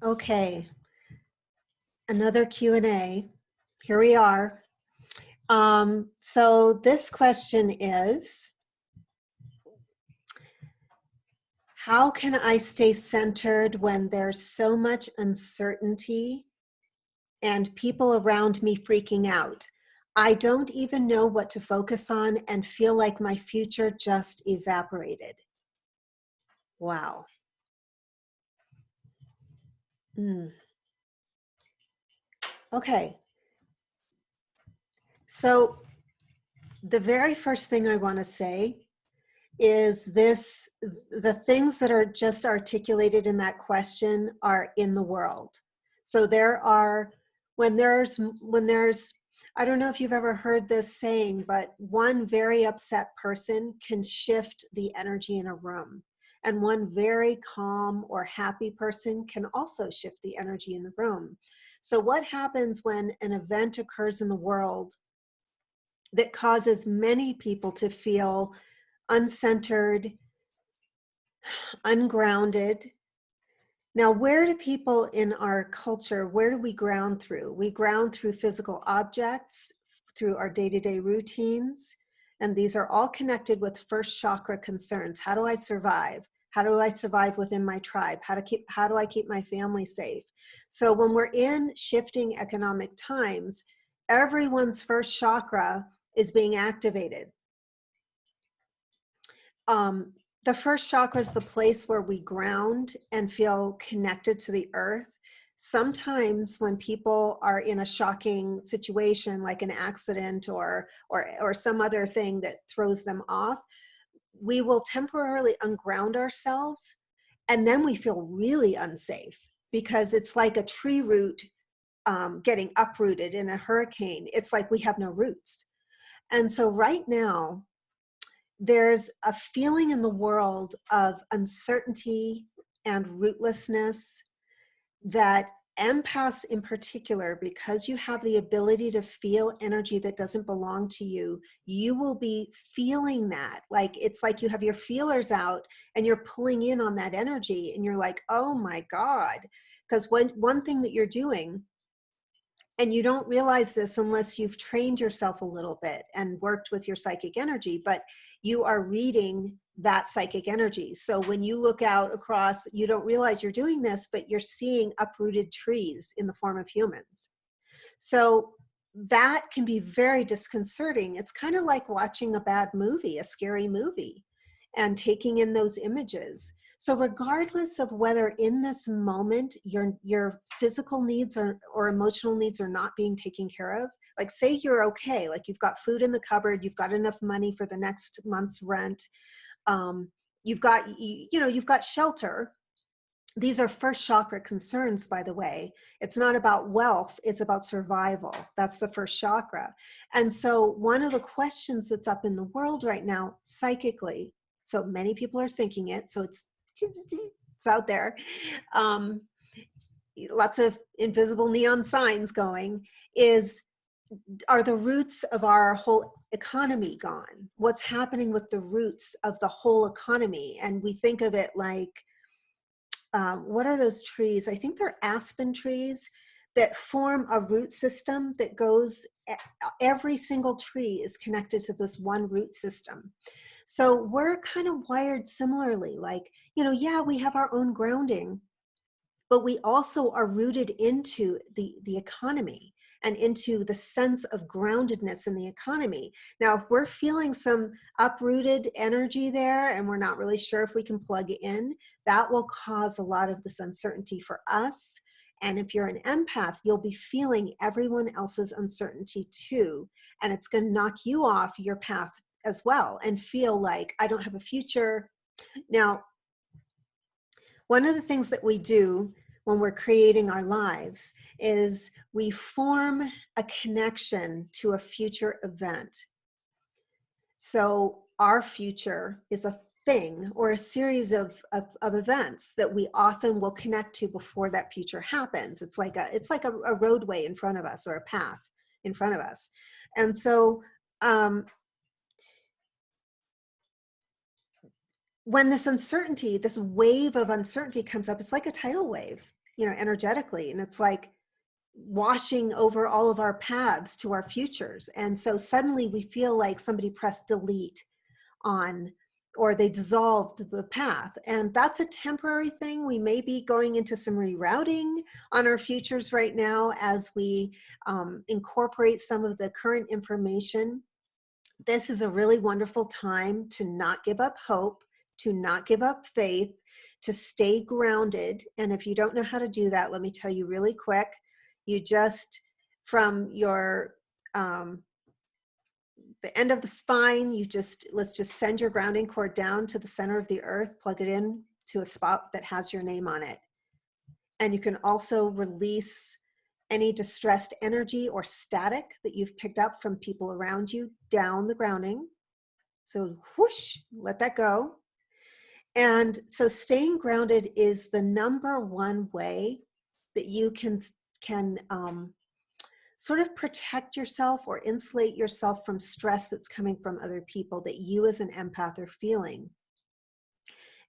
Okay, another Q&A. Here we are. So this question is, how can I stay centered when there's so much uncertainty and people around me freaking out? I don't even know what to focus on and feel like my future just evaporated. Wow. Mm. Okay. So the very first thing I want to say is the things that are just articulated in that question are in the world. So there are, when there's, I don't know if you've ever heard this saying, but one very upset person can shift the energy in a room. And one very calm or happy person can also shift the energy in the room. So what happens when an event occurs in the world that causes many people to feel uncentered, ungrounded? Now, where do people in our culture, where do we ground through? We ground through physical objects, through our day-to-day routines, and these are all connected with first chakra concerns. How do I survive? How do I survive within my tribe? How do I keep my family safe? So when we're in shifting economic times, everyone's first chakra is being activated. The first chakra is the place where we ground and feel connected to the earth. Sometimes when people are in a shocking situation, like an accident or some other thing that throws them off, we will temporarily unground ourselves, and then we feel really unsafe because it's like a tree root getting uprooted in a hurricane. It's like we have no roots. And so right now, there's a feeling in the world of uncertainty and rootlessness that empaths in particular, because you have the ability to feel energy that doesn't belong to you, you will be feeling that. Like, it's like you have your feelers out and you're pulling in on that energy and you're like, oh my God. Because one thing that you're doing, and you don't realize this unless you've trained yourself a little bit and worked with your psychic energy, but you are reading that psychic energy. So when you look out across, you don't realize you're doing this, but you're seeing uprooted trees in the form of humans. So that can be very disconcerting. It's kind of like watching a bad movie, a scary movie, and taking in those images. So regardless of whether in this moment your physical needs or emotional needs are not being taken care of, like say you're okay, like you've got food in the cupboard, you've got enough money for the next month's rent, you've got shelter. These are first chakra concerns, by the way. It's not about wealth, it's about survival. That's the first chakra. And so one of the questions that's up in the world right now, psychically, so many people are thinking it, so it's out there. Lots of invisible neon signs going, are the roots of our whole economy gone? What's happening with the roots of the whole economy? And we think of it like, what are those trees? I think they're aspen trees that form a root system that goes, every single tree is connected to this one root system. So we're kind of wired similarly, like, yeah, we have our own grounding, but we also are rooted into the economy and into the sense of groundedness in the economy. Now, if we're feeling some uprooted energy there and we're not really sure if we can plug in, that will cause a lot of this uncertainty for us. And if you're an empath, you'll be feeling everyone else's uncertainty too. And it's going to knock you off your path as well and feel like, I don't have a future. Now, one of the things that we do when we're creating our lives is we form a connection to a future event. So our future is a thing or a series of events that we often will connect to before that future happens. It's like a roadway in front of us, or a path in front of us. And so when this uncertainty, this wave of uncertainty comes up, it's like a tidal wave. energetically. And it's like washing over all of our paths to our futures. And so suddenly we feel like somebody pressed delete on, or they dissolved the path. And that's a temporary thing. We may be going into some rerouting on our futures right now as we incorporate some of the current information. This is a really wonderful time to not give up hope, to not give up faith, to stay grounded. And if you don't know how to do that, let me tell you really quick. You just, from your the end of the spine, let's just send your grounding cord down to the center of the earth, plug it in to a spot that has your name on it. And you can also release any distressed energy or static that you've picked up from people around you down the grounding. So whoosh, let that go. And so staying grounded is the number one way that you can sort of protect yourself or insulate yourself from stress that's coming from other people that you as an empath are feeling.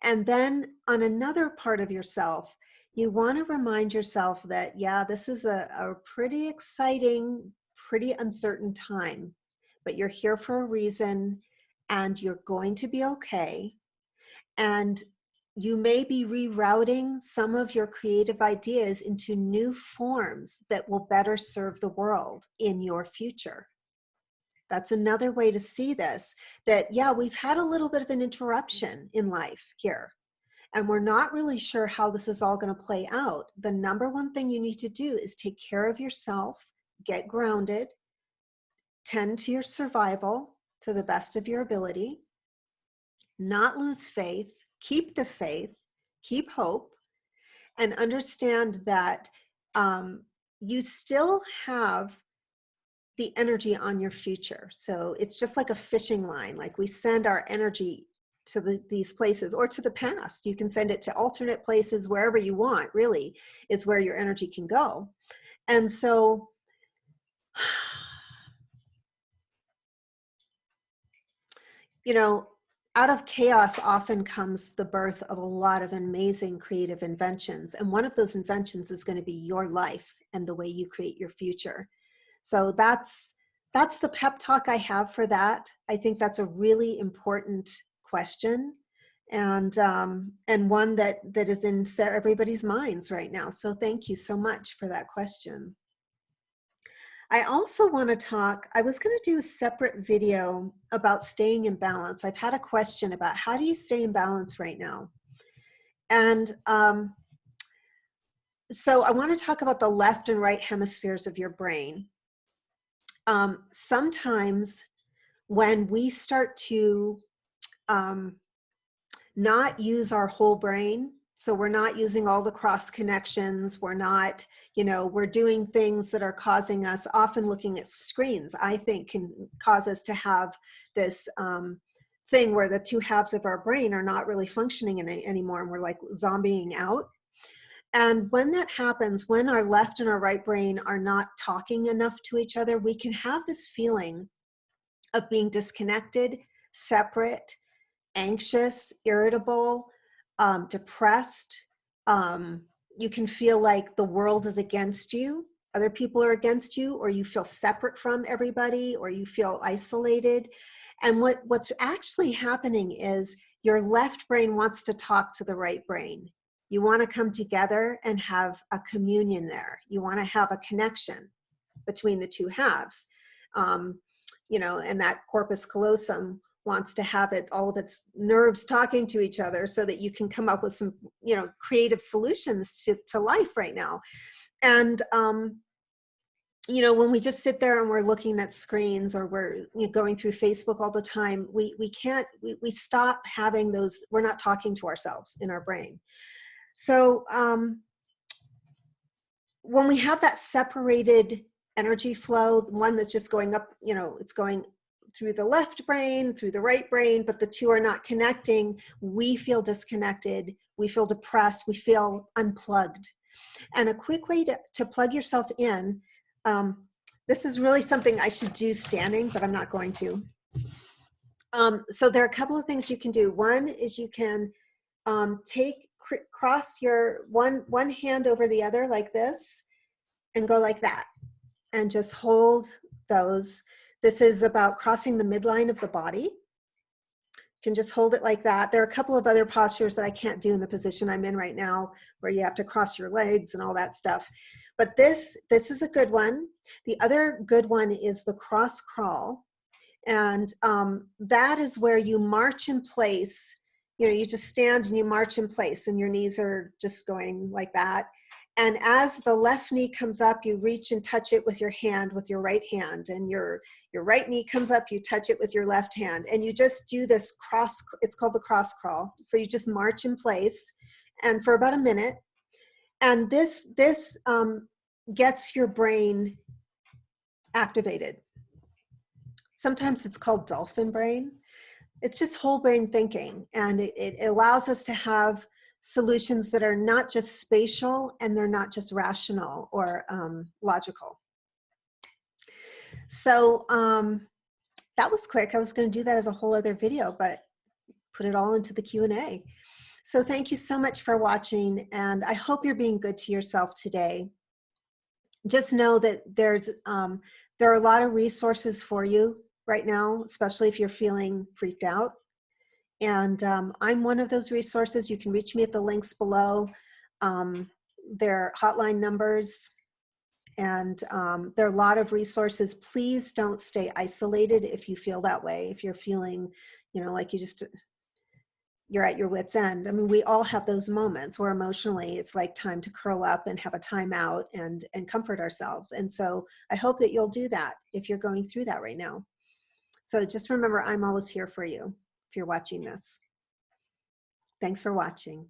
And then on another part of yourself, you want to remind yourself that, yeah, this is a pretty exciting, pretty uncertain time, but you're here for a reason and you're going to be okay. And you may be rerouting some of your creative ideas into new forms that will better serve the world in your future. That's another way to see this, that, yeah, we've had a little bit of an interruption in life here, and we're not really sure how this is all going to play out. The number one thing you need to do is take care of yourself, get grounded, tend to your survival to the best of your ability, not lose faith, keep the faith, keep hope, and understand that you still have the energy on your future. So it's just like a fishing line. Like we send our energy to these places or to the past. You can send it to alternate places, wherever you want, really, is where your energy can go. And so out of chaos often comes the birth of a lot of amazing creative inventions. And one of those inventions is going to be your life and the way you create your future. So that's the pep talk I have for that. I think that's a really important question, and one that is in everybody's minds right now. So thank you so much for that question. I also want to talk, I was going to do a separate video about staying in balance. I've had a question about how do you stay in balance right now? And so I want to talk about the left and right hemispheres of your brain. Sometimes when we start to not use our whole brain, so we're not using all the cross connections, we're not, we're doing things that are causing us, often looking at screens, I think can cause us to have this thing where the two halves of our brain are not really functioning anymore, and we're like zombieing out. And when that happens, when our left and our right brain are not talking enough to each other, we can have this feeling of being disconnected, separate, anxious, irritable, depressed. You can feel like the world is against you, other people are against you, or you feel separate from everybody, or you feel isolated. And what's actually happening is your left brain wants to talk to the right brain. You want to come together and have a communion there. You want to have a connection between the two halves. And that corpus callosum wants to have all of its nerves talking to each other so that you can come up with some, creative solutions to life right now. And, when we just sit there and we're looking at screens, or we're going through Facebook all the time, we stop having those, we're not talking to ourselves in our brain. So when we have that separated energy flow, one that's just going up, it's going through the left brain, through the right brain, but the two are not connecting, we feel disconnected, we feel depressed, we feel unplugged. And a quick way to plug yourself in, this is really something I should do standing, but I'm not going to. So there are a couple of things you can do. One is you can take cross your one hand over the other like this and go like that. And just hold those. This is about crossing the midline of the body. You can just hold it like that. There are a couple of other postures that I can't do in the position I'm in right now, where you have to cross your legs and all that stuff. But this is a good one. The other good one is the cross crawl. And that is where you march in place. You know, you just stand and you march in place and your knees are just going like that. And as the left knee comes up, you reach and touch it with your hand, with your right hand. And your right knee comes up, you touch it with your left hand. And you just do this cross, it's called the cross crawl. So you just march in place and for about a minute. And this gets your brain activated. Sometimes it's called dolphin brain. It's just whole brain thinking. And it allows us to have solutions that are not just spatial and they're not just rational or logical. So that was quick. I was going to do that as a whole other video, but put it all into the Q&A. So thank you so much for watching, and I hope you're being good to yourself today. Just know that there are a lot of resources for you right now, especially if you're feeling freaked out. And I'm one of those resources. You can reach me at the links below. There are hotline numbers, and there are a lot of resources. Please don't stay isolated if you feel that way. If you're feeling, you know, like you're at your wit's end. I mean, we all have those moments where emotionally it's like time to curl up and have a timeout and comfort ourselves. And so I hope that you'll do that if you're going through that right now. So just remember, I'm always here for you if you're watching this. Thanks for watching.